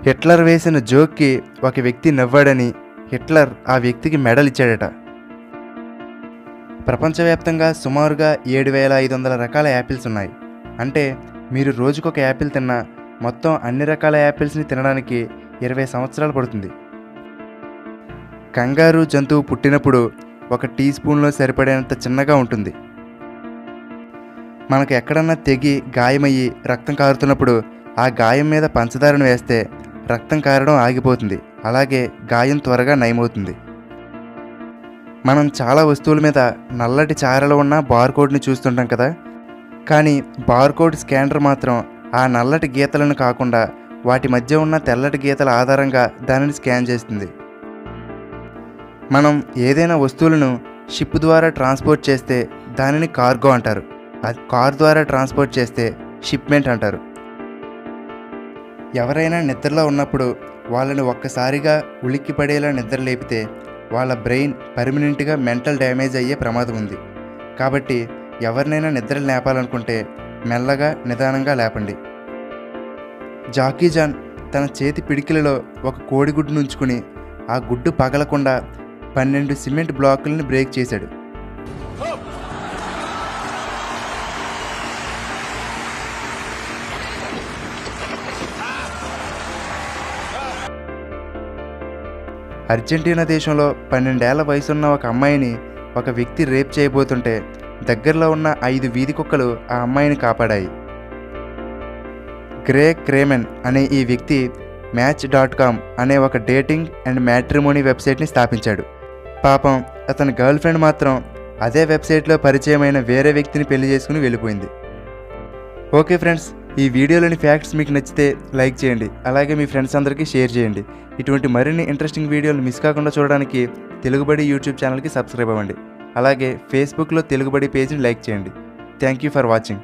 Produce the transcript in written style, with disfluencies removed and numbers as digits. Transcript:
Hitler వేసిన జోక్కి ఒక వ్యక్తి నవ్వాడని హిట్లర్ ఆ వ్యక్తికి మెడల్ ఇచ్చాడట. ప్రపంచవ్యాప్తంగా సుమారుగా 7,500 రకాల యాపిల్స్ ఉన్నాయి. అంటే మీరు రోజుకొక యాపిల్ తిన్నా మొత్తం అన్ని రకాల యాపిల్స్ని తినడానికి 20 సంవత్సరాలు పడుతుంది. కంగారు జంతువు పుట్టినప్పుడు 1 టీ స్పూన్లో సరిపడేంత చిన్నగా ఉంటుంది. మనకు ఎక్కడన్నా తెగి గాయమయ్యి రక్తం కారుతున్నప్పుడు ఆ గాయం మీద పంచదారను వేస్తే రక్తం కారడం ఆగిపోతుంది. అలాగే గాయం త్వరగా నయమవుతుంది. మనం చాలా వస్తువుల మీద నల్లటి చారలు ఉన్న బార్కోడ్ని చూస్తుంటాం కదా, కానీ బార్కోడ్ స్కానర్ మాత్రం ఆ నల్లటి గీతలను కాకుండా వాటి మధ్య ఉన్న తెల్లటి గీతల ఆధారంగా దానిని స్కాన్ చేస్తుంది. మనం ఏదైనా వస్తువులను షిప్ ద్వారా ట్రాన్స్పోర్ట్ చేస్తే దానిని కార్గో అంటారు. అది కార్ ద్వారా ట్రాన్స్పోర్ట్ చేస్తే షిప్మెంట్ అంటారు. ఎవరైనా నిద్రలో ఉన్నప్పుడు వాళ్ళని ఒక్కసారిగా ఉలిక్కిపడేలా నిద్ర లేపితే వాళ్ళ బ్రెయిన్ పర్మనెంట్గా మెంటల్ డ్యామేజ్ అయ్యే ప్రమాదం ఉంది. కాబట్టి ఎవరినైనా నిద్ర లేపాలనుకుంటే మెల్లగా నిదానంగా లేపండి. జాకీ చాన్ తన చేతి పిడికిలలో ఒక కోడిగుడ్డును ఉంచుకుని ఆ గుడ్డు పగలకుండా 12 సిమెంట్ బ్లాకులను బ్రేక్ చేశాడు. అర్జెంటీనా దేశంలో 12 ఏళ్ల వయసున్న ఒక అమ్మాయిని ఒక వ్యక్తి రేప్ చేయబోతుంటే దగ్గరలో ఉన్న 5 వీధి కుక్కలు ఆ అమ్మాయిని కాపాడాయి. గ్రే క్రేమెన్ అనే ఈ వ్యక్తి Match.com అనే ఒక డేటింగ్ అండ్ మ్యాట్రిమోనీ వెబ్సైట్ని స్థాపించాడు. పాపం అతని గర్ల్ ఫ్రెండ్ మాత్రం అదే వెబ్సైట్లో పరిచయమైన వేరే వ్యక్తిని పెళ్లి చేసుకుని వెళ్ళిపోయింది. ఓకే ఫ్రెండ్స్, ఈ వీడియోలోని ఫ్యాక్ట్స్ మీకు నచ్చితే లైక్ చేయండి. అలాగే మీ ఫ్రెండ్స్ అందరికీ షేర్ చేయండి. ఇటువంటి మరిన్ని ఇంట్రెస్టింగ్ వీడియోలు మిస్ కాకుండా చూడడానికి తెలుగుబడి యూట్యూబ్ ఛానల్కి సబ్స్క్రైబ్ అవ్వండి. అలాగే ఫేస్బుక్లో తెలుగుబడి పేజ్ని లైక్ చేయండి. Thank you for watching.